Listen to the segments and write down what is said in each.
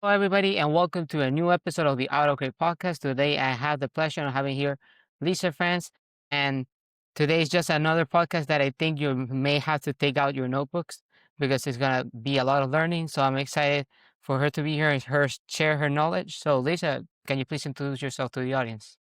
Hello, everybody, and welcome to a new episode of the AutoCrate Podcast. Today, I have the pleasure of having here Lisa Franz, and today is just another podcast that I think you may have to take out your notebooks because it's gonna be a lot of learning. So I'm excited for her to be here and her share her knowledge. So, Lisa, can you please introduce yourself to the audience?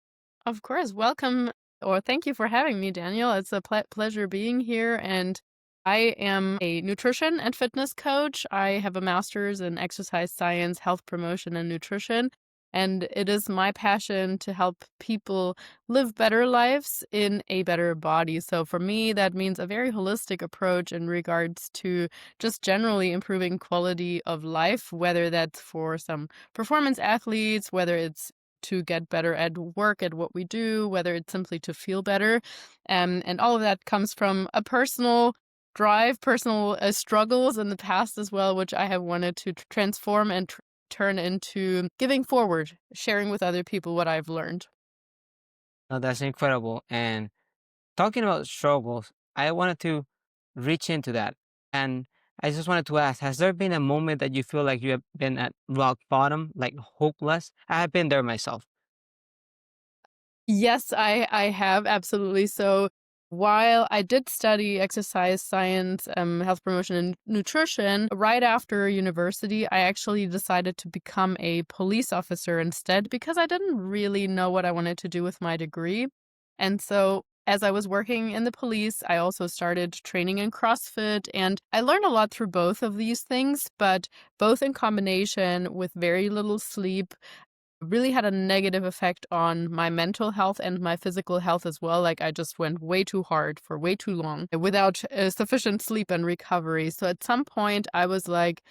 Of course. Welcome or thank you for having me, Daniel. It's a pleasure being here. And I am a nutrition and fitness coach. I have a master's in exercise science, health promotion, and nutrition. And it is my passion to help people live better lives in a better body. So for me, that means a very holistic approach in regards to just generally improving quality of life, whether that's for some performance athletes, whether it's to get better at work at what we do, whether it's simply to feel better. And all of that comes from a personal drive, personal struggles in the past as well, which I have wanted to transform and turn into giving forward, sharing with other people what I've learned. Oh, that's incredible. And talking about struggles, I wanted to reach into that. And I just wanted to ask, has there been a moment that you feel like you have been at rock bottom, like hopeless? I have been there myself. Yes, I have, absolutely. So while I did study exercise science, health promotion, and nutrition, right after university, I actually decided to become a police officer instead because I didn't really know what I wanted to do with my degree. And so as I was working in the police, I also started training in CrossFit, and I learned a lot through both of these things, but both in combination with very little sleep really had a negative effect on my mental health and my physical health as well. Like I just went way too hard for way too long without sufficient sleep and recovery. So at some point, I was like,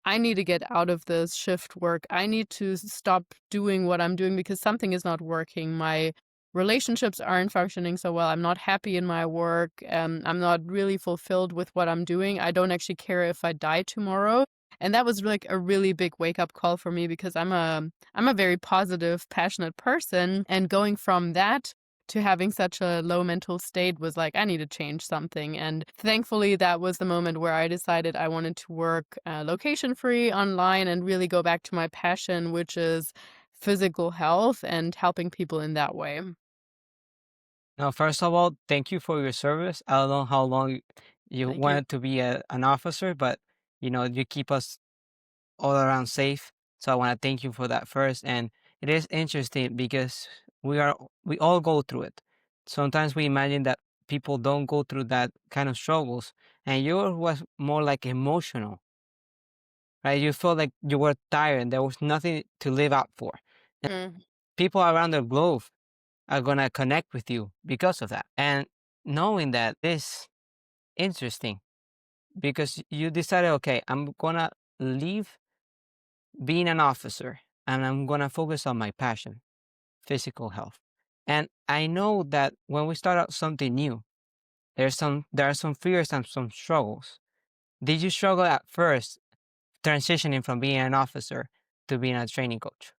I need to get out of this shift work. I need to stop doing what I'm doing because something is not working. My relationships aren't functioning so well. I'm not happy in my work. I'm not really fulfilled with what I'm doing. I don't actually care if I die tomorrow. And that was like a really big wake up call for me because I'm a very positive, passionate person. And going from that to having such a low mental state was like, I need to change something. And thankfully, that was the moment where I decided I wanted to work location free online and really go back to my passion, which is physical health and helping people in that way. Now, first of all, thank you for your service. I don't know how long you Thank you. wanted to be an officer, but you keep us all around safe. So I want to thank you for that first. And it is interesting because we all go through it. Sometimes we imagine that people don't go through that kind of struggles, and yours was more like emotional, right? You felt like you were tired and there was nothing to live up for. And Mm. people around the globe are gonna connect with you because of that. And knowing that is interesting because you decided, okay, I'm gonna leave being an officer and I'm going to focus on my passion, physical health. And I know that when we start out something new, there are some fears and some struggles. Did you struggle at first transitioning from being an officer to being a training coach?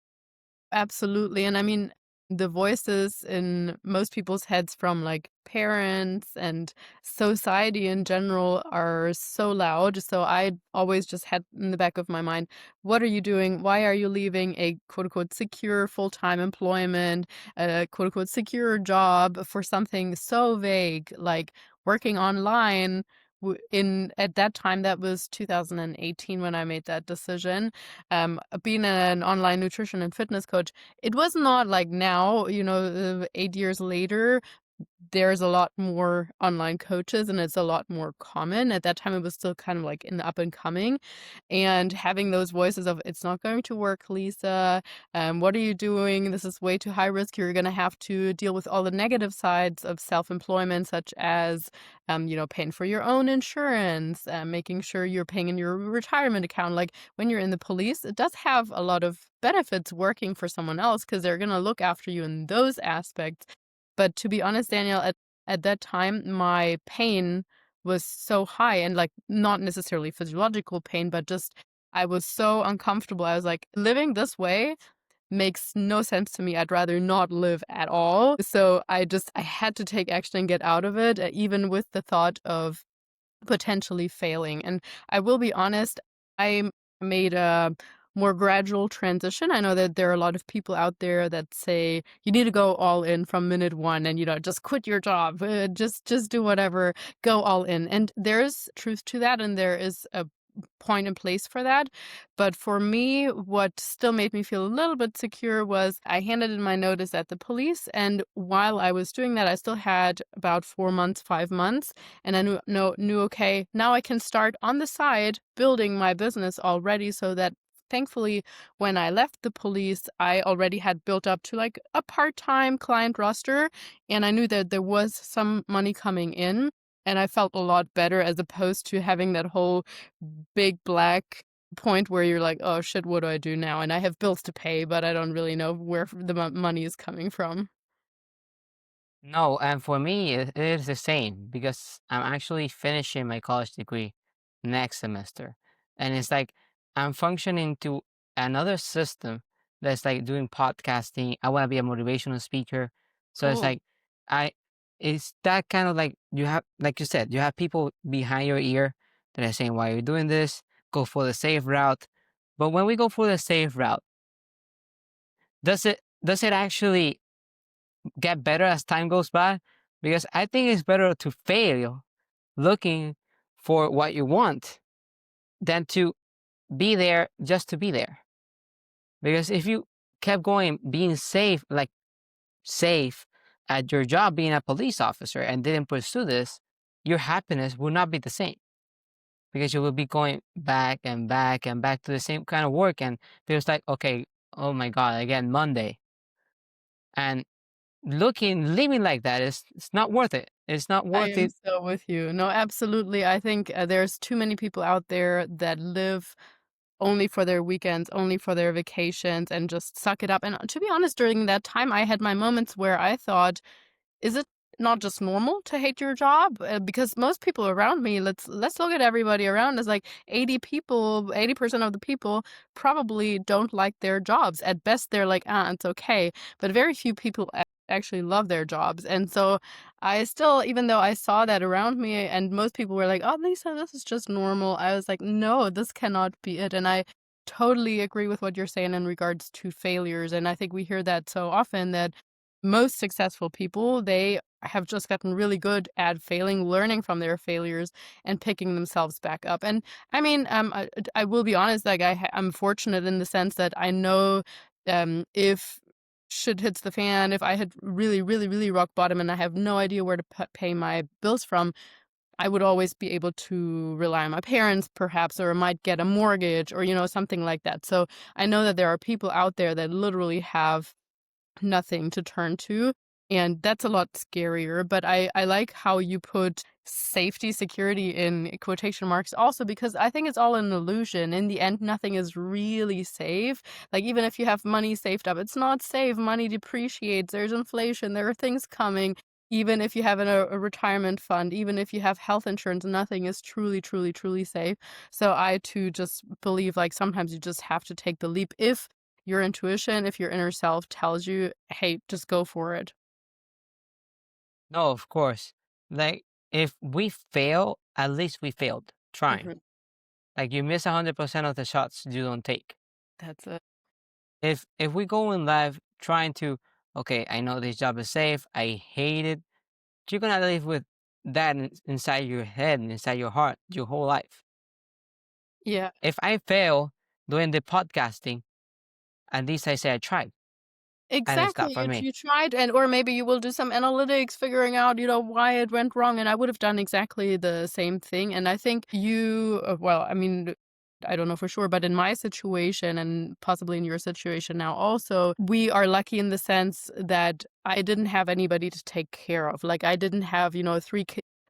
Absolutely. And I mean, the voices in most people's heads from like parents and society in general are so loud. So I always just had in the back of my mind, what are you doing? Why are you leaving a quote unquote secure full time employment, a quote unquote secure job for something so vague like working online? In at that time, that was 2018 when I made that decision. Being an online nutrition and fitness coach, it was not like now, 8 years later, there's a lot more online coaches and it's a lot more common. At that time, it was still kind of like in the up and coming. And having those voices of, it's not going to work, Lisa. What are you doing? This is way too high risk. You're going to have to deal with all the negative sides of self employment, such as, paying for your own insurance, making sure you're paying in your retirement account. Like when you're in the police, it does have a lot of benefits working for someone else because they're going to look after you in those aspects. But to be honest, Daniel, at that time, my pain was so high and like not necessarily physiological pain, but just I was so uncomfortable. I was like, living this way makes no sense to me. I'd rather not live at all. So I had to take action and get out of it, even with the thought of potentially failing. And I will be honest, I made a more gradual transition. I know that there are a lot of people out there that say you need to go all in from minute one and, just quit your job, just do whatever, go all in. And there is truth to that, and there is a point and place for that. But for me, what still made me feel a little bit secure was I handed in my notice at the police. And while I was doing that, I still had about 4 months, 5 months. And I knew, okay, now I can start on the side building my business already, so that thankfully, when I left the police, I already had built up to like a part-time client roster, and I knew that there was some money coming in, and I felt a lot better as opposed to having that whole big black point where you're like, "Oh shit, what do I do now?" And I have bills to pay, but I don't really know where the money is coming from. No, and for me, it is the same because I'm actually finishing my college degree next semester. And it's like I'm functioning to another system that's like doing podcasting. I want to be a motivational speaker. So it's Cool. like, I, it's that kind of like you have, like you said, you have people behind your ear that are saying, why are you doing this? Go for the safe route. But when we go for the safe route, does it actually get better as time goes by? Because I think it's better to fail looking for what you want than to be there just to be there. Because if you kept going being safe, like safe at your job being a police officer and didn't pursue this, your happiness will not be the same because you will be going back and back and back to the same kind of work and feels like, okay, oh my God, again, Monday. And living like that is it's not worth it. It's not I worth am it. so with you. No, absolutely. I think there's too many people out there that live only for their weekends, only for their vacations, and just suck it up. And to be honest, during that time, I had my moments where I thought, is it not just normal to hate your job? Because most people around me, let's look at everybody around us. Like 80 people, 80% of the people probably don't like their jobs. At best, they're like, ah, it's okay. But very few people actually love their jobs. And so I still, even though I saw that around me, and most people were like, oh, Lisa, this is just normal. I was like, no, this cannot be it. And I totally agree with what you're saying in regards to failures. And I think we hear that so often that most successful people, they have just gotten really good at failing, learning from their failures, and picking themselves back up. And I mean, I will be honest, like I'm fortunate in the sense that I know, if shit hits the fan, if I had really, really, really rock bottom and I have no idea where to pay my bills from, I would always be able to rely on my parents, perhaps, or might get a mortgage or, something like that. So I know that there are people out there that literally have nothing to turn to, and that's a lot scarier. But I like how you put safety, security in quotation marks also, because I think it's all an illusion. In the end, nothing is really safe. Like, even if you have money saved up, it's not safe. Money depreciates, there's inflation, there are things coming. Even if you have a retirement fund, even if you have health insurance, nothing is truly, truly, truly safe. So I too just believe, like, sometimes you just have to take the leap if your intuition, if your inner self tells you, "Hey, just go for it." No, of course. Like if we fail, at least we failed trying. Mhm. Like you miss 100% of the shots you don't take. That's it. If we go in life trying to, okay, I know this job is safe, I hate it, you're gonna live with that inside your head and inside your heart your whole life. Yeah. If I fail doing the podcasting, at least I say I tried and it's not Exactly, for me. you tried, and or maybe you will do some analytics figuring out, why it went wrong, and I would have done exactly the same thing. And I think you well, I mean, I don't know for sure, but in my situation and possibly in your situation now also, we are lucky in the sense that I didn't have anybody to take care of. Like, I didn't have,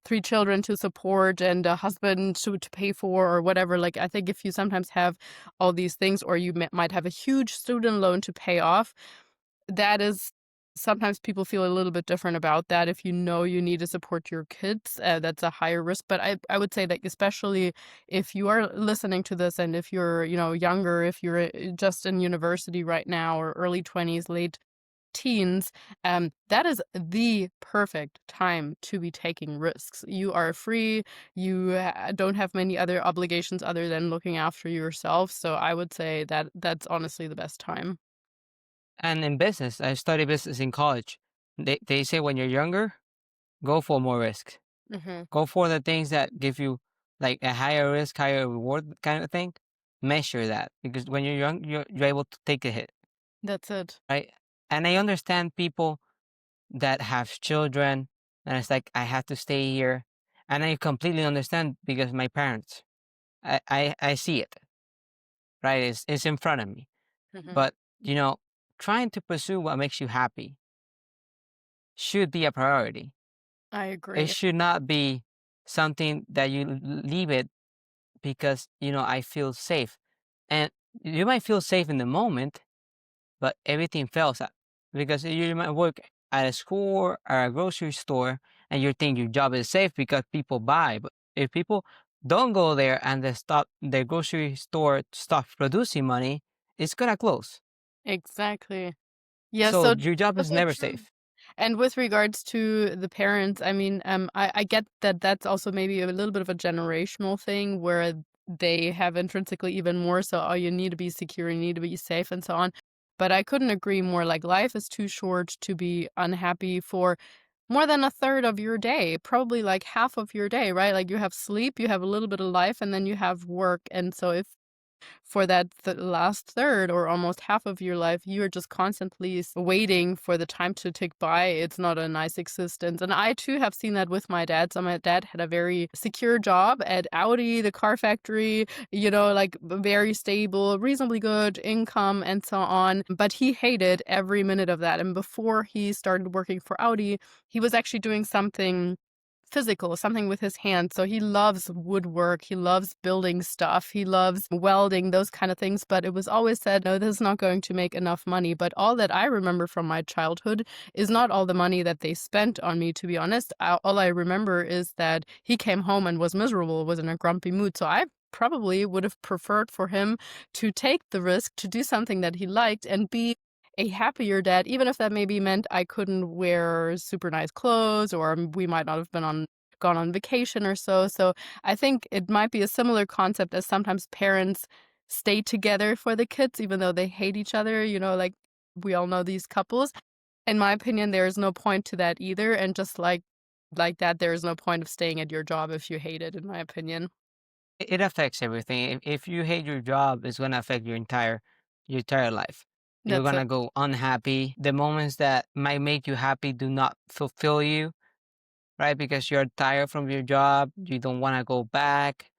3 children to support and a husband to pay for or whatever. Like, I think if you sometimes have all these things, or you might have a huge student loan to pay off, that is sometimes people feel a little bit different about that. If you know you need to support your kids, that's a higher risk. But I would say that especially if you are listening to this and if you're, younger, if you're just in university right now or early 20s, late teens, that is the perfect time to be taking risks. You are free, you don't have many other obligations other than looking after yourself. So I would say that that's honestly the best time. And in business, I studied business in college. They say when you're younger, go for more risks. Hmm. Go for the things that give you like a higher risk, higher reward kind of thing. Measure that because when you're young, you're able to take a hit, That's it. right? And I understand people that have children, and it's like I have to stay here, and I completely understand because my parents, I see it, right? It's in front of me, Hmm. but you know, trying to pursue what makes you happy should be a priority. I It agree. should not be something that you leave it because, I feel safe. And you might feel safe in the moment, but everything fails at because you might work at a school or a grocery store and you think your job is safe because people buy. But if people don't go there and the grocery store stops producing money, it's gonna close. Exactly. Yeah, So so your job is so never true. safe. And with regards to the parents, I mean, I get that that's also maybe a little bit of a generational thing where they have intrinsically even more so, oh, you need to be secure, you need to be safe, and so on. But I couldn't agree more. Like, life is too short to be unhappy for more than a third of your day, probably like half of your day, right? Like, you have sleep, you have a little bit of life, and then you have work. And so, if for that last third or almost half of your life, you're just constantly waiting for the time to tick by. It's not a nice existence. And I too have seen that with my dad. So my dad had a very secure job at Audi, the car factory, like very stable, reasonably good income and so on. But he hated every minute of that. And before he started working for Audi, he was actually doing something physical, something with his hands. So he loves woodwork, he loves building stuff, he loves welding, those kind of things. But it was always said, no, this is not going to make enough money. But all that I remember from my childhood is not all the money that they spent on me, to be honest. All I remember is that he came home and was miserable, was in a grumpy mood. So I probably would have preferred for him to take the risk to do something that he liked and be a happier dad, even if that maybe meant I couldn't wear super nice clothes or we might not have been on gone on vacation or so. So I think it might be a similar concept as sometimes parents stay together for the kids even though they hate each other, like we all know these couples. In my opinion, there is no point to that either. And just like that, there is no point of staying at your job if you hate it, in my opinion. It affects everything. If you hate your job, it's gonna affect your entire life. You're That's gonna it. go unhappy. The moments that might make you happy do not fulfill you, right? Because you're tired from your job, you don't want to go back.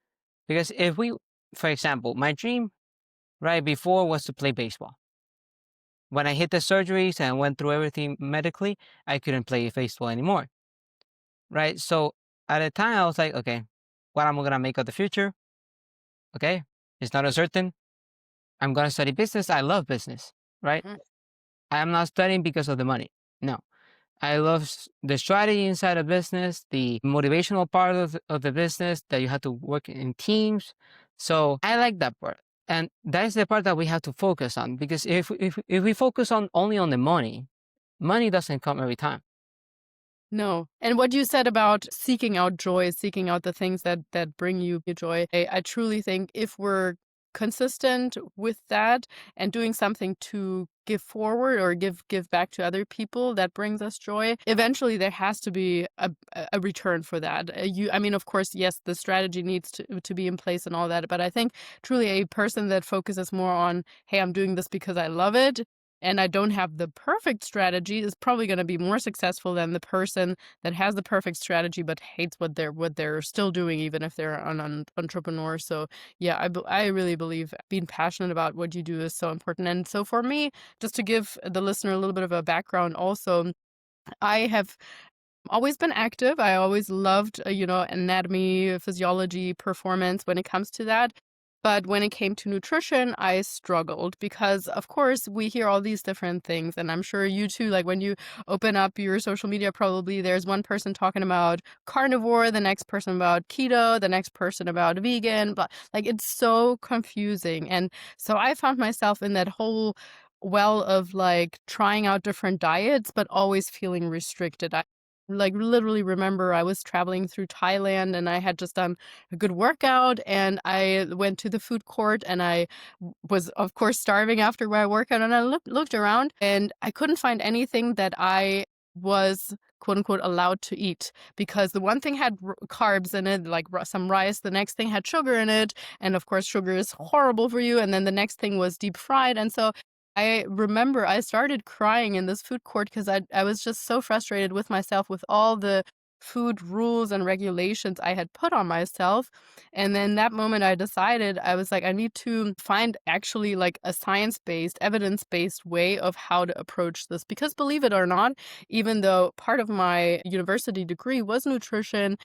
Because for example, my dream right before was to play baseball. When I hit the surgeries and went through everything medically, I couldn't play baseball anymore, right? So at the time, I was like, okay, what am I gonna make of the future? Okay, it's not uncertain. I'm gonna study business. I love business, right? Mhm. I am not studying because of the money. No, I love the strategy inside a business, the motivational part of the business that you have to work in teams. So I like that part. And that is the part that we have to focus on because if we focus on only on the money, money doesn't come every time. No. And what you said about seeking out joy, seeking out the things that bring you joy, I truly think if we're consistent with that and doing something to give forward or give back to other people that brings us joy, eventually there has to be a return for that. I mean, of course, yes, the strategy needs to be in place and all that, but I think truly a person that focuses more on, hey, I'm doing this because I love it and I don't have the perfect strategy is probably going to be more successful than the person that has the perfect strategy but hates what they're still doing, even if they're an entrepreneur. So yeah, I really believe being passionate about what you do is so important. And so for me, just to give the listener a little bit of a background, also, I have always been active. I always loved, anatomy, physiology, performance when it comes to that. But when it came to nutrition, I struggled because, of course, we hear all these different things. And I'm sure you too, like when you open up your social media, probably there's one person talking about carnivore, the next person about keto, the next person about vegan. But like it's so confusing. And so I found myself in that whole well of, like, trying out different diets, but always feeling restricted. I, like, literally remember I was traveling through Thailand, and I had just done a good workout, and I went to the food court, and I was, of course, starving after my workout, and I looked around, and I couldn't find anything that I was, quote, unquote, "allowed to eat," because the one thing had carbs in it, like some rice, the next thing had sugar in it, and of course, sugar is horrible for you, and then the next thing was deep fried, and so I remember I started crying in this food court because I was just so frustrated with myself with all the food rules and regulations I had put on myself. And then that moment I decided, I was like, I need to find actually like a science-based, evidence-based way of how to approach this. Because believe it or not, even though part of my university degree was nutrition,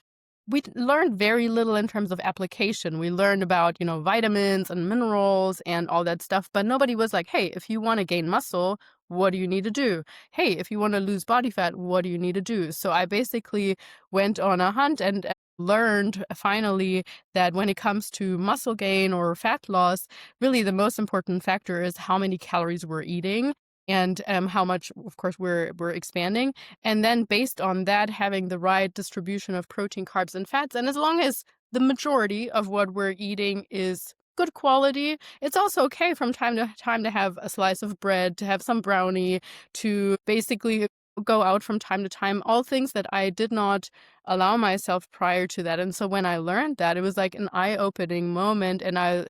we learned very little in terms of application. We learned about, vitamins and minerals and all that stuff, but nobody was like, hey, if you want to gain muscle, what do you need to do? Hey, if you want to lose body fat, what do you need to do? So I basically went on a hunt and learned finally that when it comes to muscle gain or fat loss, really the most important factor is how many calories we're eating and how much, of course, we're expanding. And then based on that, having the right distribution of protein, carbs, and fats. And as long as the majority of what we're eating is good quality, it's also okay from time to time to have a slice of bread, to have some brownie, to basically go out from time to time, all things that I did not allow myself prior to that. And so when I learned that, it was like an eye-opening moment, and I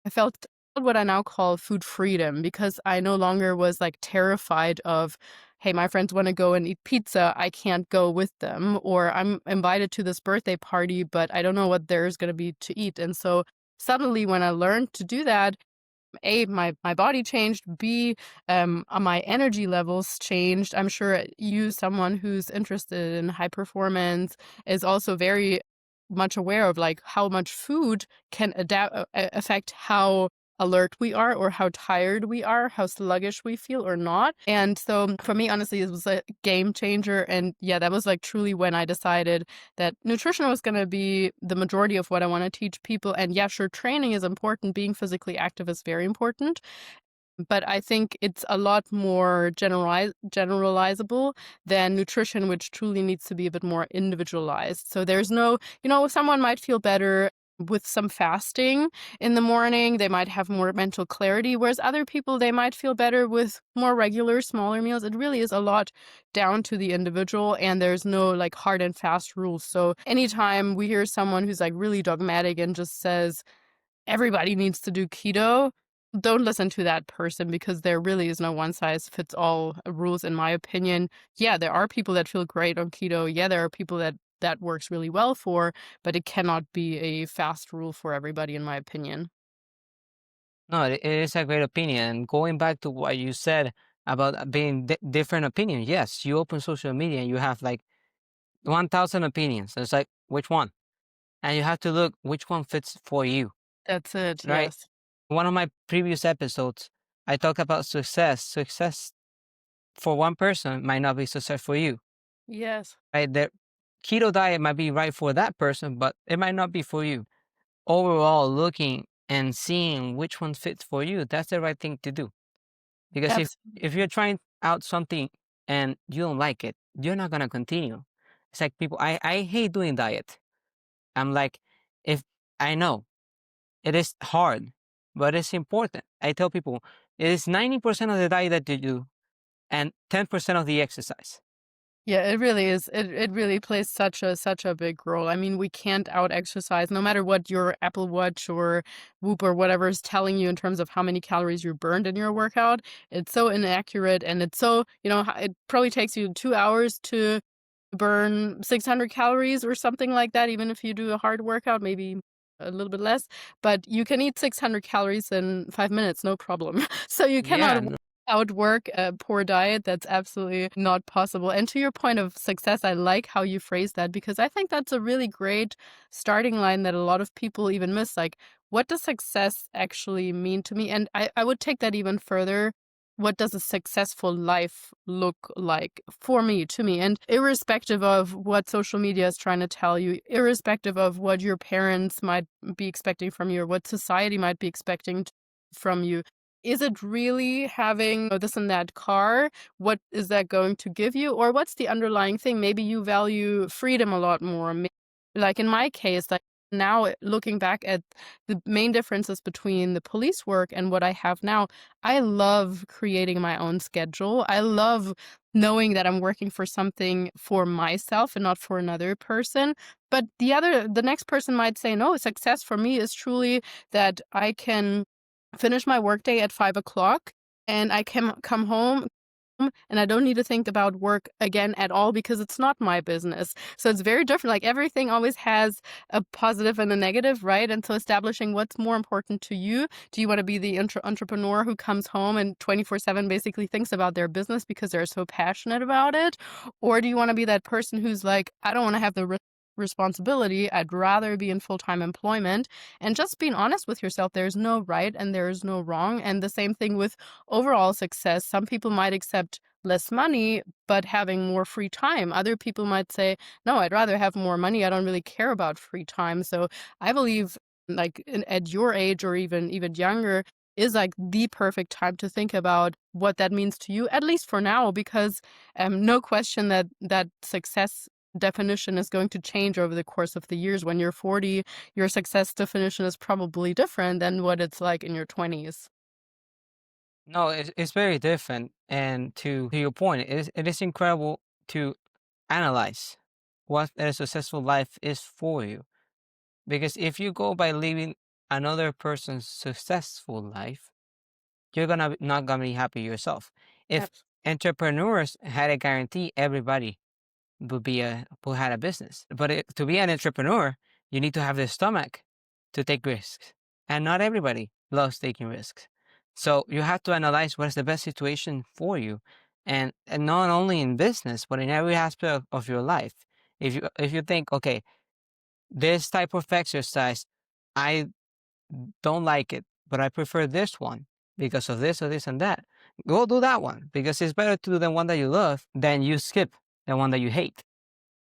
felt what I now call food freedom, because I no longer was like terrified of, hey, my friends want to go and eat pizza. I can't go with them. Or I'm invited to this birthday party, but I don't know what there's going to be to eat. And so suddenly, when I learned to do that, A, my body changed. B, my energy levels changed. I'm sure you, someone who's interested in high performance, is also very much aware of like how much food can affect how alert we are or how tired we are, how sluggish we feel or not. And so for me, honestly, it was a game changer. And yeah, that was like truly when I decided that nutrition was going to be the majority of what I want to teach people. And yeah, sure, training is important. Being physically active is very important. But I think it's a lot more generalizable than nutrition, which truly needs to be a bit more individualized. So there's no, someone might feel better with some fasting in the morning. They might have more mental clarity, whereas other people, they might feel better with more regular, smaller meals. It really is a lot down to the individual, and there's no like hard and fast rules. So anytime we hear someone who's like really dogmatic and just says, everybody needs to do keto, don't listen to that person, because there really is no one size fits all rules, in my opinion. Yeah, there are people that feel great on keto. Yeah, there are people that works really well for, but it cannot be a fast rule for everybody, in my opinion. No, it is a great opinion. Going back to what you said about being different opinion, yes, you open social media and you have like 1,000 opinions. It's like, which one? And you have to look which one fits for you, That's it. right? Yes. One of my previous episodes, I talked about success. Success for one person might not be success for you, Yes. right? The keto diet might be right for that person, but it might not be for you. Overall, looking and seeing which one fits for you, that's the right thing to do. Because if Absolutely. you're trying out something and you don't like it, you're not gonna continue. It's like people, I hate doing diet. I'm like, if I know it is hard, but it's important. I tell people it is 90% of the diet that you do and 10% of the exercise. Yeah, it really is. It really plays such a big role. I mean, we can't out exercise no matter what your Apple Watch or Whoop or whatever is telling you in terms of how many calories you burned in your workout. It's so inaccurate, and it's so, it probably takes you 2 hours to burn 600 calories or something like that, even if you do a hard workout, maybe a little bit less, but you can eat 600 calories in 5 minutes, no problem. So you cannot Yeah, no, outwork a poor diet. That's absolutely not possible. And to your point of success, I like how you phrase that, because I think that's a really great starting line that a lot of people even miss. Like, what does success actually mean to me? And I would take that even further. What does a successful life look like for me, to me? And irrespective of what social media is trying to tell you, irrespective of what your parents might be expecting from you or what society might be expecting from you, is it really having this and that car? What is that going to give you? Or what's the underlying thing? Maybe you value freedom a lot more. Like in my case, like now looking back at the main differences between the police work and what I have now, I love creating my own schedule. I love knowing that I'm working for something for myself and not for another person. But the next person might say, no, success for me is truly that I can finish my workday at 5 o'clock and I can come home and I don't need to think about work again at all because it's not my business. So it's very different. Like everything always has a positive and a negative, right? And so establishing what's more important to you. Do you want to be the entrepreneur who comes home and 24/7 basically thinks about their business because they're so passionate about it? Or do you want to be that person who's like, I don't want to have the responsibility. I'd rather be in full-time employment. And just being honest with yourself, there's no right and there's no wrong. And the same thing with overall success. Some people might accept less money, but having more free time. Other people might say, no, I'd rather have more money. I don't really care about free time. So I believe like at your age or even younger is like the perfect time to think about what that means to you, at least for now, because no question that success definition is going to change over the course of the years. When you're 40, your success definition is probably different than what it's like in your 20s. No, it's very different. And to your point, it is incredible to analyze what a successful life is for you. Because if you go by living another person's successful life, you're not gonna be happy yourself. If Abs- entrepreneurs had a guarantee, everybody who had a business. But to be an entrepreneur, you need to have the stomach to take risks, and not everybody loves taking risks. So you have to analyze what is the best situation for you, and not only in business, but in every aspect of your life. If you think, okay, this type of exercise, I don't like it, but I prefer this one because of this or this and that. Go do that one because it's better to do the one that you love than you skip the one that you hate,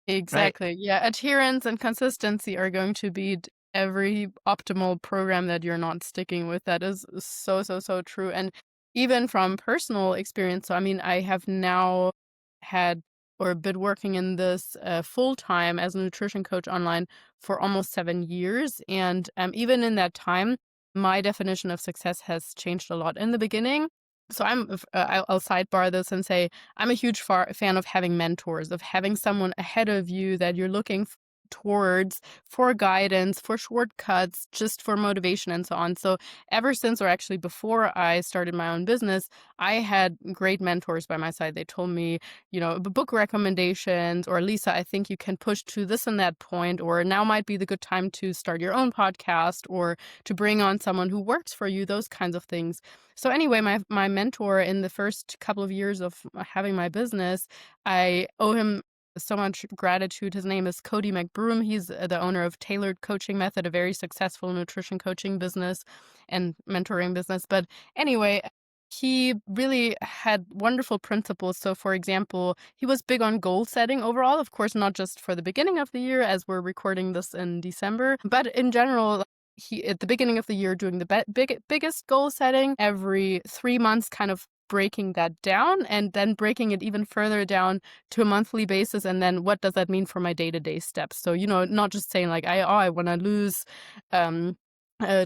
right? Exactly. Yeah. Adherence and consistency are going to beat every optimal program that you're not sticking with. That is so, so, so true. And even from personal experience, so I mean, I have now had or been working in this full time as a nutrition coach online for almost 7 years. And even in that time, my definition of success has changed a lot. In the beginning, so I'll sidebar this and say I'm a huge fan of having mentors, of having someone ahead of you that you're looking towards for guidance, for shortcuts, just for motivation and so on. So ever since, or actually before I started my own business, I had great mentors by my side. They told me, book recommendations, or Lisa, I think you can push to this and that point, or now might be the good time to start your own podcast, or to bring on someone who works for you, those kinds of things. So anyway, my mentor in the first couple of years of having my business, I owe him so much gratitude. His name is Cody McBroom. He's the owner of Tailored Coaching Method, a very successful nutrition coaching business and mentoring business. But anyway, he really had wonderful principles. So, for example, he was big on goal setting overall, of course, not just for the beginning of the year, as we're recording this in December, but in general, he at the beginning of the year doing the biggest goal setting every 3 months, kind of breaking that down and then breaking it even further down to a monthly basis. And then what does that mean for my day-to-day steps? So, not just saying like, I want to lose,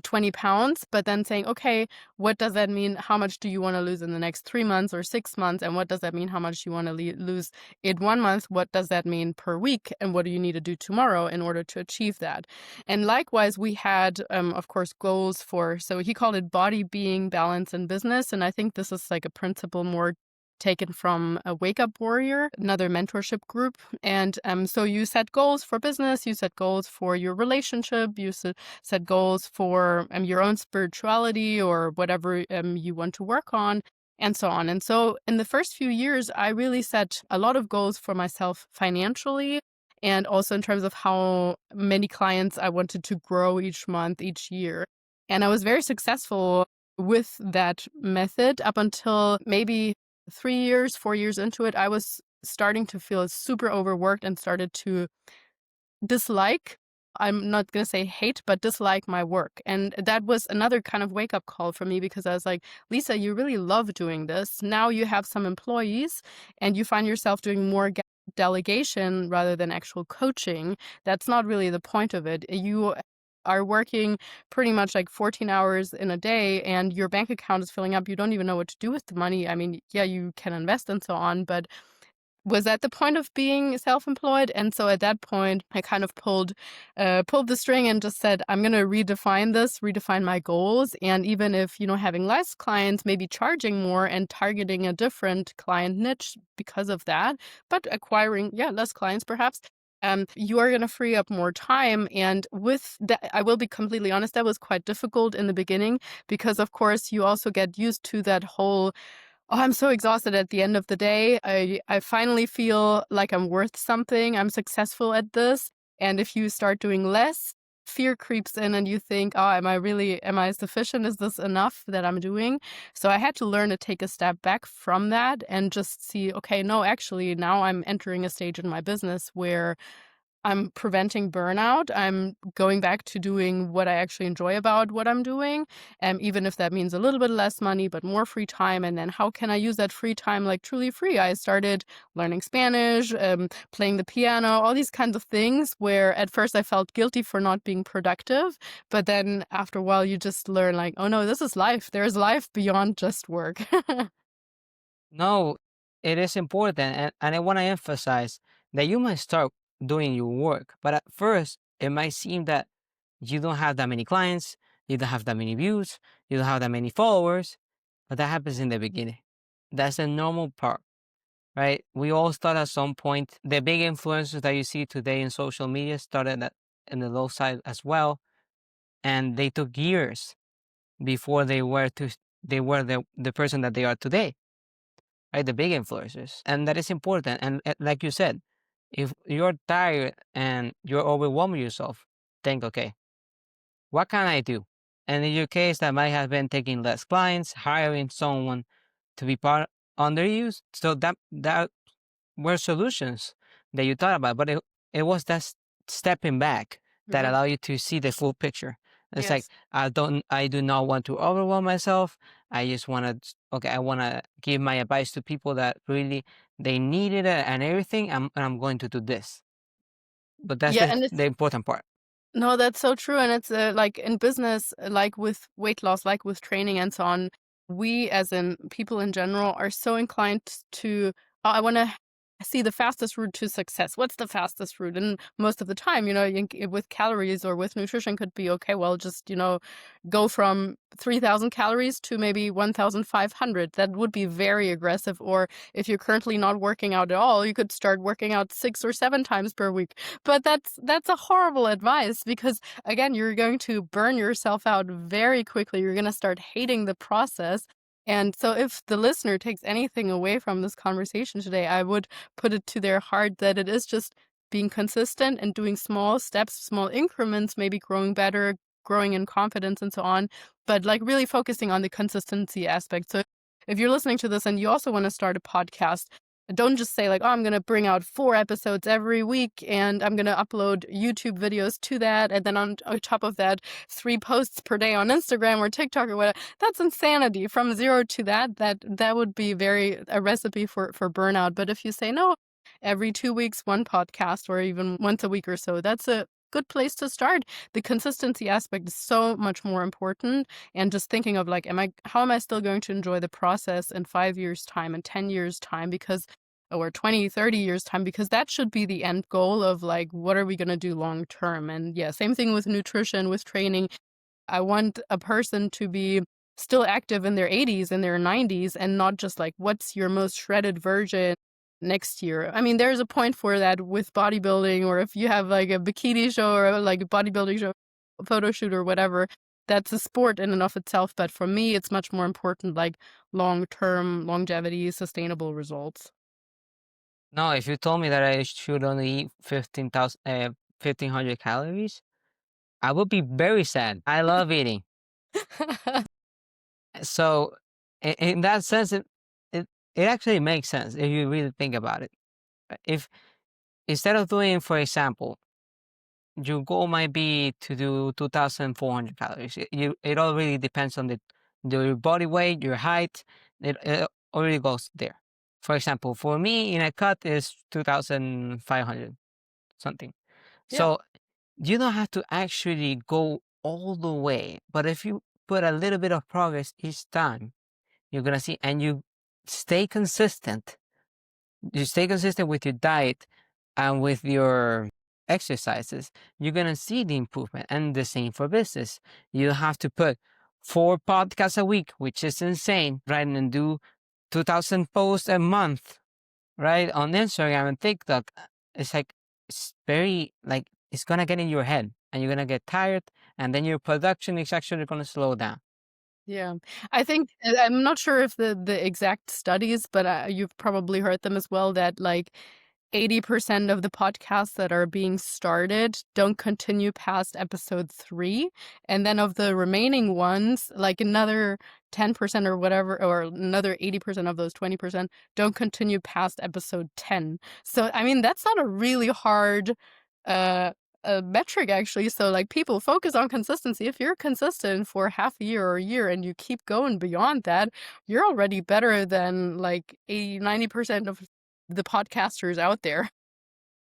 20 pounds, but then saying, okay, what does that mean? How much do you want to lose in the next 3 months or 6 months? And what does that mean? How much you want to lose in 1 month? What does that mean per week? And what do you need to do tomorrow in order to achieve that? And likewise, we had, of course, goals so he called it body, being, balance, and business. And I think this is like a principle more taken from a Wake Up Warrior, another mentorship group. And so you set goals for business, you set goals for your relationship, you set goals for your own spirituality or whatever you want to work on, and so on. And so in the first few years, I really set a lot of goals for myself financially, and also in terms of how many clients I wanted to grow each month, each year. And I was very successful with that method up until maybe 3 years, 4 years into it. I was starting to feel super overworked and started to dislike I'm not gonna say hate, but dislike my work. And that was another kind of wake up call for me because I was like, Lisa, you really love doing this. Now you have some employees and you find yourself doing more delegation rather than actual coaching. That's not really the point of it. You are working pretty much like 14 hours in a day and your bank account is filling up. You don't even know what to do with the money. I mean, yeah, you can invest and so on, but was at the point of being self-employed, and so at that point, I kind of pulled the string and just said, "I'm gonna redefine this, redefine my goals, and even if, having less clients, maybe charging more and targeting a different client niche because of that, but acquiring, yeah, less clients perhaps, you are gonna free up more time." And with that, I will be completely honest, that was quite difficult in the beginning because, of course, you also get used to that whole, "Oh, I'm so exhausted at the end of the day. I finally feel like I'm worth something. I'm successful at this." And if you start doing less, fear creeps in and you think, "Oh, am I sufficient? Is this enough that I'm doing?" So I had to learn to take a step back from that and just see, okay, no, actually now I'm entering a stage in my business where I'm preventing burnout. I'm going back to doing what I actually enjoy about what I'm doing, even if that means a little bit less money, but more free time. And then how can I use that free time like truly free? I started learning Spanish, playing the piano, all these kinds of things where at first I felt guilty for not being productive. But then after a while, you just learn like, oh no, this is life. There's life beyond just work. No, it is important. And I want to emphasize that you might start doing your work, but at first, it might seem that you don't have that many clients, you don't have that many views, you don't have that many followers, but that happens in the beginning. That's a normal part, right? We all start at some point. The big influencers that you see today in social media started at in the low side as well, and they took years before they were the person that they are today, right? The big influencers. And that is important. And like you said, if you're tired and you're overwhelming yourself, think, okay, what can I do? And in your case, that might have been taking less clients, hiring someone to be part under you. So that were solutions that you thought about, but it was that stepping back that Mhm. allowed you to see the full picture. It's like Yes. I do not want to overwhelm myself. I just want to, okay, I want to give my advice to people that really they needed it and everything. And I'm going to do this, but that's Yeah, and the it's important part. No, that's so true, and it's, like, in business, like with weight loss, like with training and so on, we, as in people in general, are so inclined to, "Oh, I wanna see the fastest route to success. What's the fastest route?" And most of the time, with calories or with nutrition could be, okay, well, just, go from 3,000 calories to maybe 1,500. That would be very aggressive, or if you're currently not working out at all, you could start working out 6 or 7 times per week. But that's a horrible advice because again, you're going to burn yourself out very quickly. You're going to start hating the process. And so if the listener takes anything away from this conversation today, I would put it to their heart that it is just being consistent and doing small steps, small increments, maybe growing better, growing in confidence and so on, but like really focusing on the consistency aspect. So if you're listening to this and you also want to start a podcast, don't just say like, "Oh, I'm gonna bring out 4 episodes every week, and I'm gonna upload YouTube videos to that, and then on top of that, 3 posts per day on Instagram or TikTok or whatever." That's insanity. From 0 to that would be very a recipe for burnout. But if you say, "No, every 2 weeks, 1 podcast, or even once a week or so," that's a good place to start. The consistency aspect is so much more important, and just thinking of like, how am I still going to enjoy the process in 5 years time and 10 years time, because or 20, 30 years time, because that should be the end goal of like, what are we going to do long term? And yeah, same thing with nutrition, with training. I want a person to be still active in their 80s and their 90s, and not just like, what's your most shredded version next year. I mean, there's a point for that with bodybuilding, or if you have like a bikini show or like a bodybuilding show, photo shoot or whatever, that's a sport in and of itself. But for me, it's much more important, like long term longevity, sustainable results. No, if you told me that I should only eat 1,500 calories, I would be very sad. I love eating. So in that sense, it it actually makes sense if you really think about it. If instead of doing, for example, your goal might be to do 2,400 calories. It all really depends on your body weight, your height. It already goes there. For example, for me, in a cut is 2,500 something. Yeah. So you don't have to actually go all the way, but if you put a little bit of progress each time, you're gonna see, and stay consistent. You stay consistent with your diet and with your exercises, you're gonna see the improvement. And the same for business. You have to put 4 podcasts a week, which is insane, right? And do 2,000 posts a month, right? On Instagram and TikTok. It's like, it's very, like, it's gonna get in your head and you're gonna get tired, and then your production is actually gonna slow down. Yeah. I think I'm not sure if the exact studies, but you've probably heard them as well, that like 80% of the podcasts that are being started don't continue past episode 3. And then of the remaining ones, like another 10% or whatever, or another 80% of those 20% don't continue past episode 10. So, I mean, that's not a really hard uh, a metric, actually. So, like, people focus on consistency. If you're consistent for half a year or a year and you keep going beyond that, you're already better than like 80, 90% of the podcasters out there.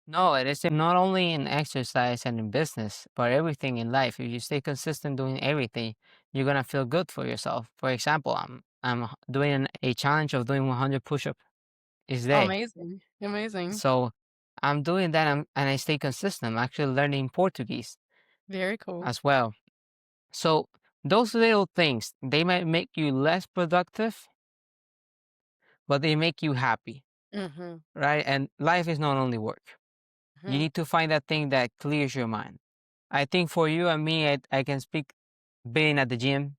No, it is not only in exercise and in business, but everything in life. If you stay consistent doing everything, you're gonna feel good for yourself. For example, I'm doing a challenge of doing 100 push-ups each Oh, day. amazing. Amazing. So I'm doing that, and I stay consistent. I'm actually learning Portuguese Very cool. as well. So those little things, they might make you less productive, but they make you happy, Mhm. right? And life is not only work. You Mhm. need to find that thing that clears your mind. I think for you and me, I can speak, being at the gym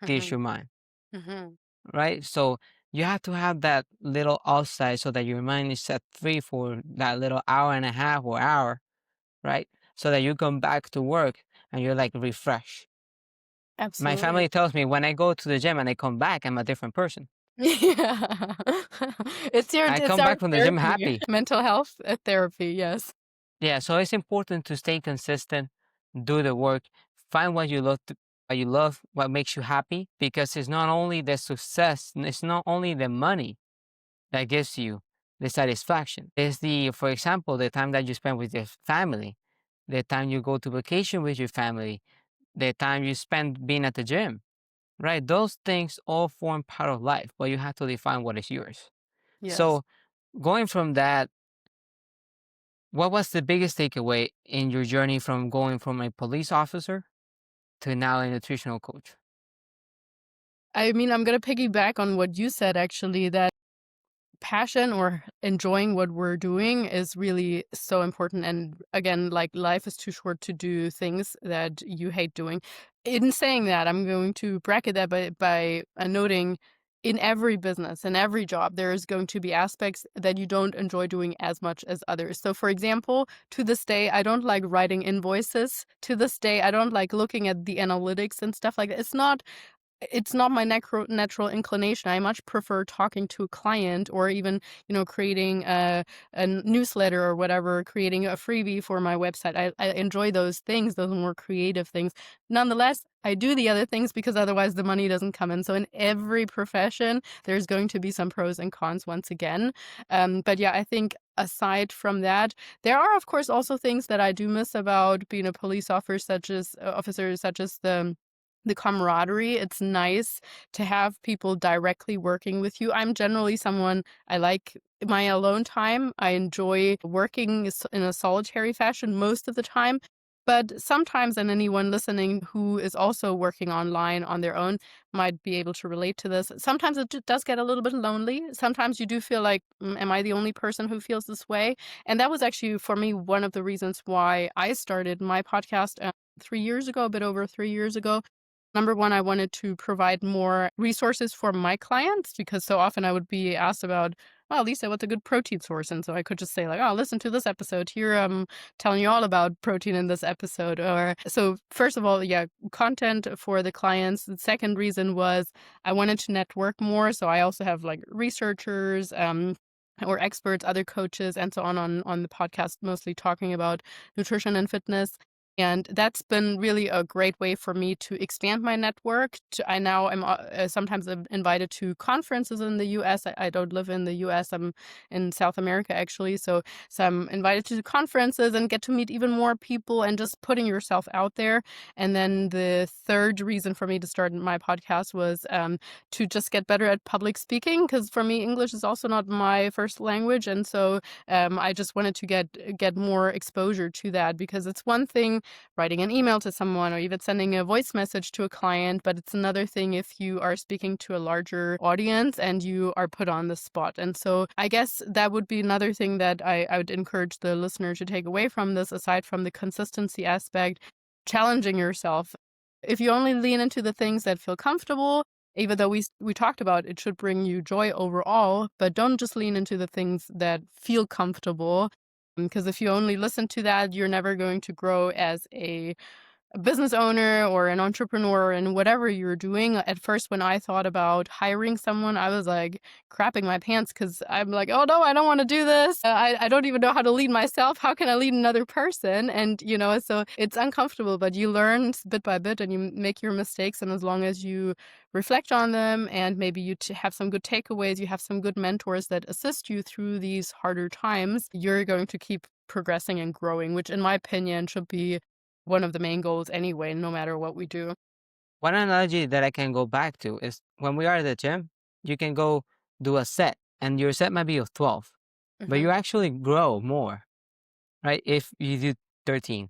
clears Mhm. your mind, Mhm. right? So you have to have that little outside so that your mind is set free for that little hour and a half or hour, right? So that you come back to work and you're like refreshed. My Absolutely. family tells me when I go to the gym and I come back, I'm a different person. Yeah. I It's come our back from the gym therapy, happy. mental health therapy, yes. Yeah, so it's important to stay consistent, do the work, find what you love, what you love, what makes you happy, because it's not only the success, it's not only the money that gives you the satisfaction. It's for example, the time that you spend with your family, the time you go to vacation with your family, the time you spend being at the gym, right? Those things all form part of life, but you have to define what is yours. Yes. So going from that, what was the biggest takeaway in your journey from going from a police officer to now a nutritional coach? I mean, I'm gonna piggyback on what you said, actually, that passion or enjoying what we're doing is really so important. And again, like, life is too short to do things that you hate doing. In saying that, I'm going to bracket that by noting, in every business and every job, there is going to be aspects that you don't enjoy doing as much as others. So, for example, to this day, I don't like writing invoices. To this day, I don't like looking at the analytics and stuff like that. It's not my natural inclination. I much prefer talking to a client, or even, creating a newsletter or whatever, creating a freebie for my website. I enjoy those things, those more creative things. Nonetheless, I do the other things because otherwise the money doesn't come in. So in every profession, there's going to be some pros and cons once again. But yeah, I think aside from that, there are of course also things that I do miss about being a police officer, such as the camaraderie. It's nice to have people directly working with you. I'm generally someone, I like my alone time. I enjoy working in a solitary fashion most of the time. But sometimes, and anyone listening who is also working online on their own might be able to relate to this. Sometimes it does get a little bit lonely. Sometimes you do feel like, am I the only person who feels this way? And that was actually, for me, one of the reasons why I started my podcast 3 years ago, a bit over 3 years ago. Number one, I wanted to provide more resources for my clients, because so often I would be asked about, well, Lisa, what's a good protein source? And so I could just say, like, oh, listen to this episode. Here, I'm telling you all about protein in this episode. Or so, first of all, yeah, content for the clients. The second reason was I wanted to network more. So I also have like researchers, or experts, other coaches, and so on the podcast, mostly talking about nutrition and fitness. And that's been really a great way for me to expand my network. I now am sometimes invited to conferences in the US. I don't live in the US. I'm in South America, actually. So I'm invited to conferences and get to meet even more people and just putting yourself out there. And then the third reason for me to start my podcast was to just get better at public speaking, because for me, English is also not my first language. And so I just wanted to get more exposure to that, because it's one thing writing an email to someone or even sending a voice message to a client, but it's another thing if you are speaking to a larger audience and you are put on the spot. And so I guess that would be another thing that I would encourage the listener to take away from this, aside from the consistency aspect, challenging yourself. If you only lean into the things that feel comfortable, even though we talked about it should bring you joy overall, but don't just lean into the things that feel comfortable, because if you only listen to that, you're never going to grow as a business owner or an entrepreneur in whatever you're doing. At first, when I thought about hiring someone, I was like crapping my pants, because I'm like, oh no, I don't want to do this. I don't even know how to lead myself. How can I lead another person? And, so it's uncomfortable, but you learn bit by bit and you make your mistakes. And as long as you reflect on them and maybe you have some good takeaways, you have some good mentors that assist you through these harder times, you're going to keep progressing and growing, which in my opinion should be one of the main goals anyway, no matter what we do. One analogy that I can go back to is when we are at the gym, you can go do a set, and your set might be of 12, but Mhm. you actually grow more, right? If you do 13,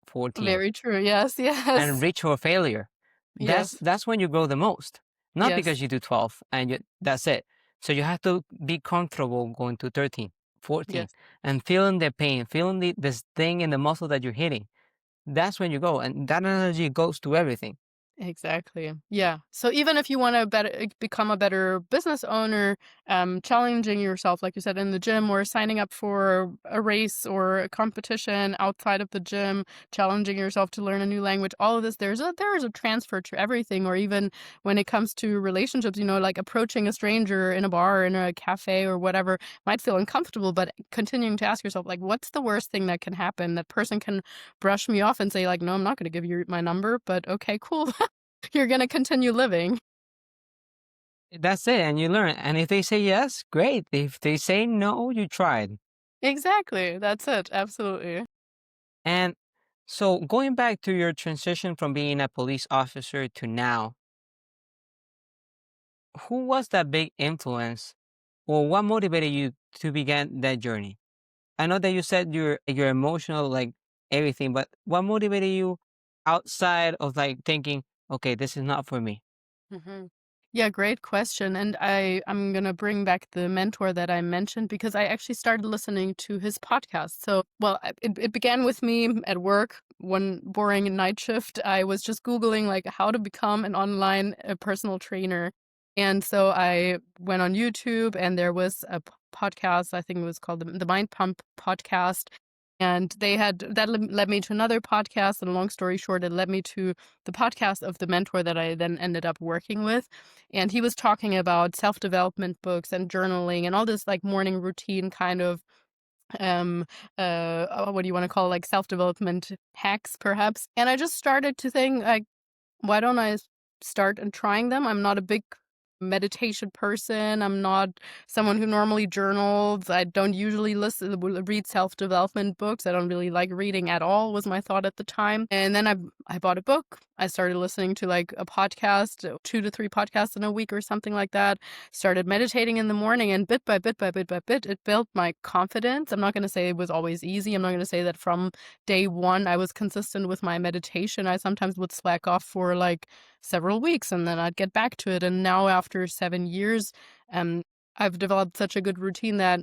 14, Very true. Yes, and yes. reach for failure, Yes, that's when you grow the most. Not yes, because you do 12 and that's it. So you have to be comfortable going to 13, 14, yes. and feeling the pain, feeling this thing in the muscle that you're hitting. That's when you go. And that analogy goes to everything. Exactly. Yeah. So even if you want to become a better business owner, challenging yourself, like you said, in the gym, or signing up for a race or a competition outside of the gym, challenging yourself to learn a new language, all of this, there is a transfer to everything. Or even when it comes to relationships, like approaching a stranger in a bar, in a cafe, or whatever, might feel uncomfortable, but continuing to ask yourself, like, what's the worst thing that can happen? That person can brush me off and say, like, no, I'm not going to give you my number, but okay, cool. You're gonna continue living. That's it. And you learn. And if they say yes, great. If they say no, you tried. Exactly, that's it, absolutely. And so going back to your transition from being a police officer to now, who was that big influence or what motivated you to begin that journey? I know that you said you're emotional, like everything, but what motivated you outside of like thinking, okay, this is not for me? Mhm. Yeah, great question, and I'm gonna bring back the mentor that I mentioned, because I actually started listening to his podcast. So, well, it began with me at work, one boring night shift. I was just Googling, like, how to become an online personal trainer, and so I went on YouTube, and there was a podcast, I think it was called the Mind Pump podcast, and they had that led me to another podcast, and long story short, it led me to the podcast of the mentor that I then ended up working with. And he was talking about self-development books and journaling and all this like morning routine kind of um what do you want to call it, like self-development hacks perhaps. And I just started to think, like, why don't I start and trying them? I'm not a big meditation person. I'm not someone who normally journals. I don't usually read self-development books. I don't really like reading at all, was my thought at the time. And then I bought a book. I started listening to like a podcast, 2 to 3 podcasts in a week or something like that. Started meditating in the morning, and bit by bit by bit by bit, it built my confidence. I'm not going to say it was always easy. I'm not going to say that from day one I was consistent with my meditation. I sometimes would slack off for like several weeks and then I'd get back to it. And now after 7 years, um, I've developed such a good routine that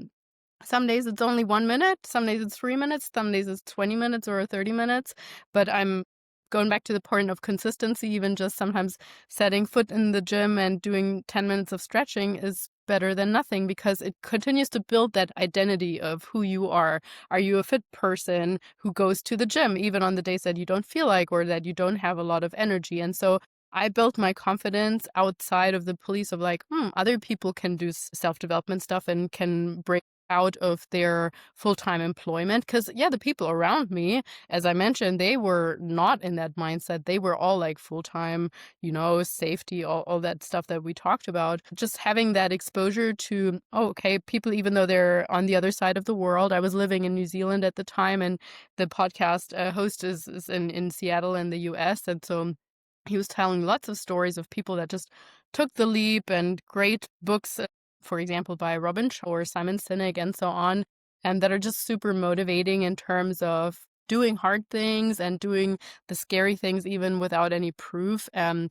some days it's only 1 minute, some days it's 3 minutes, some days it's 20 minutes or 30 minutes. But I'm going back to the point of consistency, even just sometimes setting foot in the gym and doing 10 minutes of stretching is better than nothing, because it continues to build that identity of who you are. Are you a fit person who goes to the gym even on the days that you don't feel like or that you don't have a lot of energy? And so I built my confidence outside of the police of like, other people can do self-development stuff and can break out of their full-time employment. Because yeah, the people around me, as I mentioned, they were not in that mindset. They were all like full-time, safety, all that stuff that we talked about. Just having that exposure to, oh, okay, people, even though they're on the other side of the world. I was living in New Zealand at the time, and the podcast host is in Seattle in the US. And so he was telling lots of stories of people that just took the leap, and great books, for example, by Robin Shaw or Simon Sinek and so on, and that are just super motivating in terms of doing hard things and doing the scary things even without any proof. I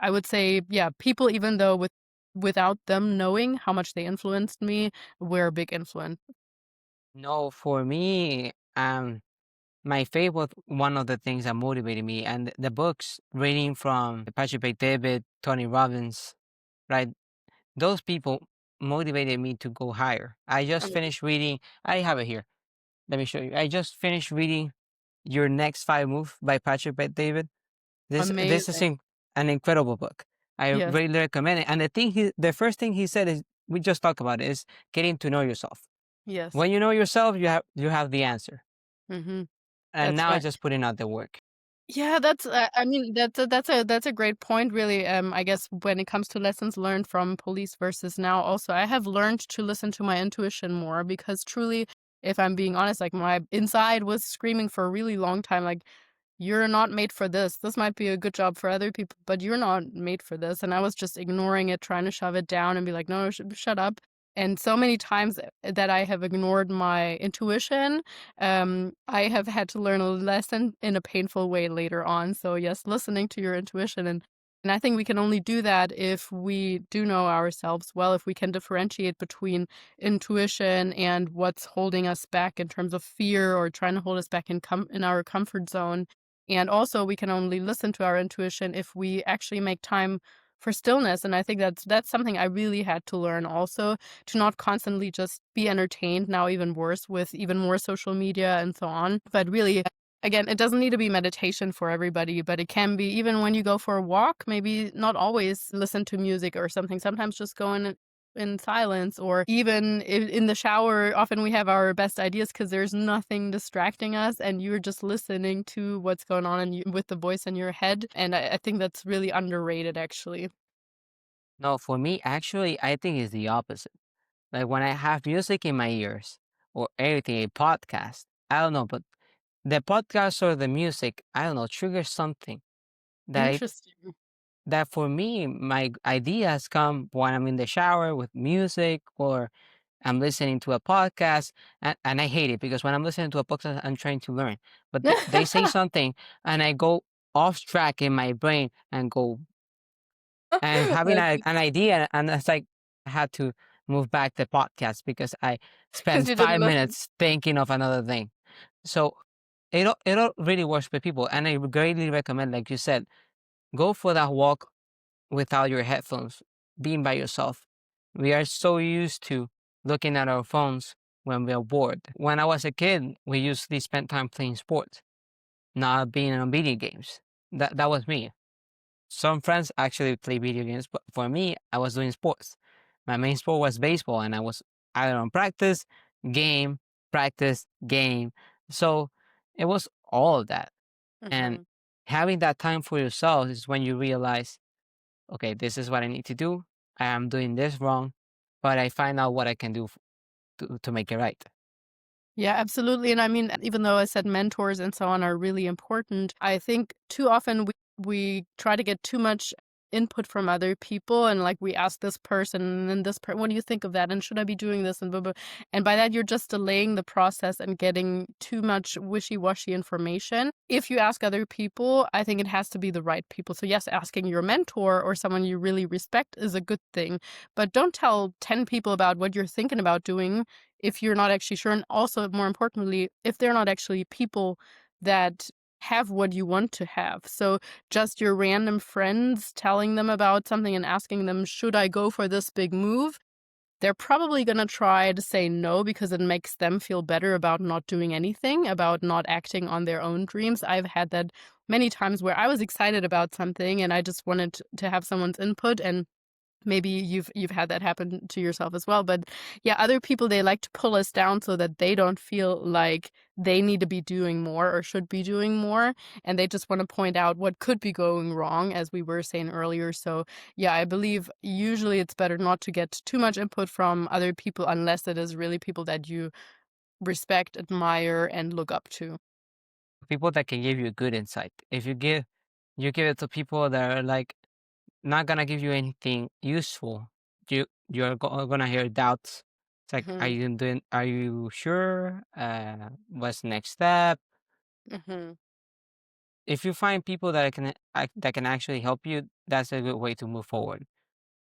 would say, yeah, people, even though without them knowing how much they influenced me, were a big influence. No, for me, my favorite one of the things that motivated me and the books reading from Patrick David, Tony Robbins, right? Those people motivated me to go higher. I just Um, finished reading, I have it here. Let me show you. I just finished reading Your Next Five Move by Patrick David. This is Amazing. an incredible book. I Yes. really recommend it. And the first thing he said is we just talked about it is getting to know yourself. Yes. When you know yourself, you have the answer. Hmm. And That's now right. it's just putting out the work. Yeah, I mean, that's a great point, really. I guess when it comes to lessons learned from police versus now, also, I have learned to listen to my intuition more because truly, if I'm being honest, like my inside was screaming for a really long time, like, you're not made for this. This might be a good job for other people, but you're not made for this. And I was just ignoring it, trying to shove it down and be like, no, shut up. And so many times that I have ignored my intuition, I have had to learn a lesson in a painful way later on. So yes, listening to your intuition, and I think we can only do that if we do know ourselves well, if we can differentiate between intuition and what's holding us back in terms of fear or trying to hold us back in our comfort zone. And also, we can only listen to our intuition if we actually make time for stillness. And I think that's something I really had to learn also, to not constantly just be entertained, now even worse with even more social media and so on. But really, again, it doesn't need to be meditation for everybody, but it can be even when you go for a walk, maybe not always listen to music or something. Sometimes just go in silence, or even in the shower. Often we have our best ideas because there's nothing distracting us, and you're just listening to what's going on with the voice in your head. And I think that's really underrated, actually. No, for me, actually, I think it's the opposite. Like when I have music in my ears or anything, a podcast, I don't know, but the podcast or the music, I don't know, triggers something that Interesting. that for me, my ideas come when I'm in the shower with music or I'm listening to a podcast, and I hate it because when I'm listening to a podcast, I'm trying to learn. But they say something, and I go off track in my brain and go and having That's an idea, and it's like I had to move back the podcast because I because spent you didn't 5 minutes listen. thinking of another thing. So it all really works for people, and I would greatly recommend, like you said, go for that walk without your headphones, being by yourself. We are so used to looking at our phones when we are bored. When I was a kid, we usually spent time playing sports, not being on video games. That was me. Some friends actually play video games, but for me, I was doing sports. My main sport was baseball, and I was either on game, practice, game. So it was all of that. And Mhm. having that time for yourself is when you realize, okay, this is what I need to do. I am doing this wrong, but I find out what I can do to make it right. Yeah, absolutely. And I mean, even though I said mentors and so on are really important, I think too often we try to get too much input from other people, and like we ask this person and then this person, what do you think of that? And should I be doing this? And blah, blah. And by that, you're just delaying the process and getting too much wishy-washy information. If you ask other people, I think it has to be the right people. So yes, asking your mentor or someone you really respect is a good thing, but don't tell 10 people about what you're thinking about doing if you're not actually sure. And also, more importantly, if they're not actually people that have what you want to have. So just your random friends telling them about something and asking them, should I go for this big move? they're probably gonna try to say no because it makes them feel better about not doing anything, about not acting on their own dreams. I've had that many times where I was excited about something and I just wanted to have someone's input, and maybe you've had that happen to yourself as well. But yeah, other people, they like to pull us down so that they don't feel like they need to be doing more or should be doing more, and they just want to point out what could be going wrong, as we were saying earlier. So yeah, I believe usually it's better not to get too much input from other people unless it is really people that you respect, admire, and look up to. People that can give you good insight. If you give it to people that are like not gonna give you anything useful, you're gonna hear doubts. It's like, Hmm. are you sure? What's the next step? Hmm. If you find people that that can actually help you, that's a good way to move forward.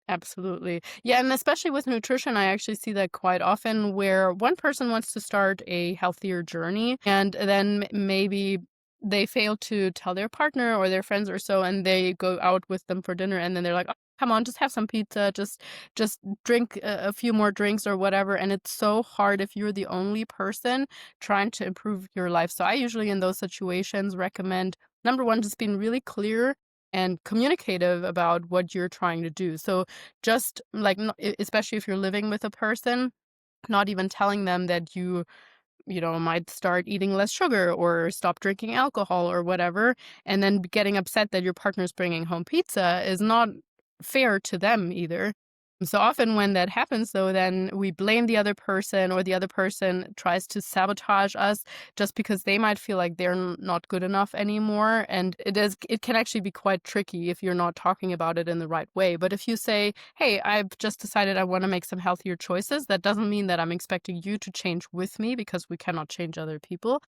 Absolutely. Yeah, and especially with nutrition, I actually see that quite often where one person wants to start a healthier journey and then maybe they fail to tell their partner or their friends or so, and they go out with them for dinner and then they're like, "Oh, come on, just have some pizza, just drink a few more drinks or whatever." And it's so hard if you're the only person trying to improve your life. So I usually in those situations recommend number one, just being really clear and communicative about what you're trying to do. So just like especially if you're living with a person, not even telling them that you know, might start eating less sugar or stop drinking alcohol or whatever, and then getting upset that your partner's bringing home pizza is not fair to them either. So often when that happens, though, then we blame the other person, or the other person tries to sabotage us just because they might feel like they're not good enough anymore. And it can actually be quite tricky if you're not talking about it in the right way. But if you say, "Hey, I've just decided I want to make some healthier choices," that doesn't mean that I'm expecting you to change with me because we cannot change other people.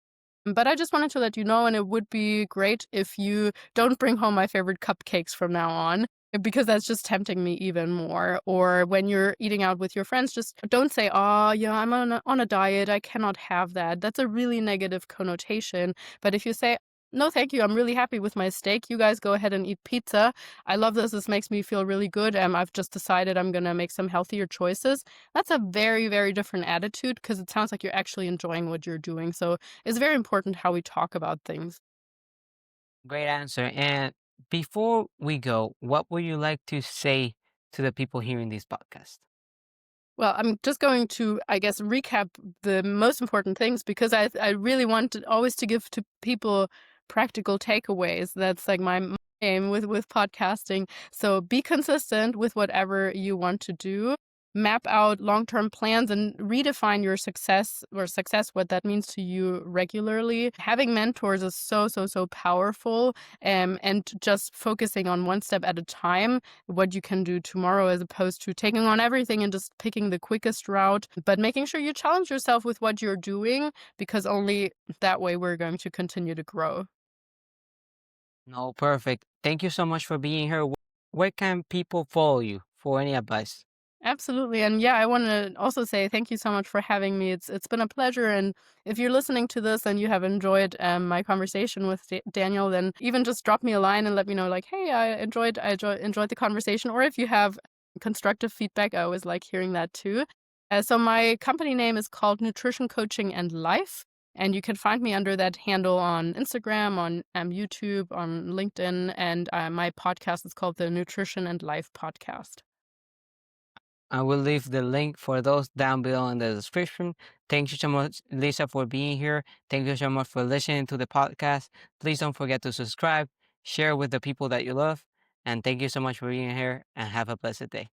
But I just wanted to let you know, and it would be great if you don't bring home my favorite cupcakes from now on, because that's just tempting me even more. Or when you're eating out with your friends, just don't say, "Oh, yeah, I'm on a diet. I cannot have that." That's a really negative connotation. But if you say, "No, thank you. I'm really happy with my steak. You guys go ahead and eat pizza. I love this. This makes me feel really good. I've just decided I'm going to make some healthier choices." That's a very, very different attitude because it sounds like you're actually enjoying what you're doing. So it's very important how we talk about things. Great answer. And before we go, what would you like to say to the people hearing this podcast? Well, I'm just going to, I guess, recap the most important things because I really want to always to give to people practical takeaways. That's like my aim with podcasting. So be consistent with whatever you want to do. Map out long-term plans and redefine your success, what that means to you regularly. Having mentors is so, so, so powerful. And just focusing on one step at a time, what you can do tomorrow as opposed to taking on everything and just picking the quickest route, but making sure you challenge yourself with what you're doing because only that way we're going to continue to grow. No, perfect. Thank you so much for being here. Where can people follow you for any advice? Absolutely. And yeah, I want to also say thank you so much for having me. It's been a pleasure. And if you're listening to this and you have enjoyed my conversation with Daniel, then even just drop me a line and let me know, like, hey, I enjoyed the conversation. Or if you have constructive feedback, I always like hearing that too. So my company name is called Nutrition Coaching and Life. And you can find me under that handle on Instagram, on YouTube, on LinkedIn. And my podcast is called the Nutrition and Life Podcast. I will leave the link for those down below in the description. Thank you so much, Lisa, for being here. Thank you so much for listening to the podcast. Please don't forget to subscribe, share with the people that you love. And thank you so much for being here and have a blessed day.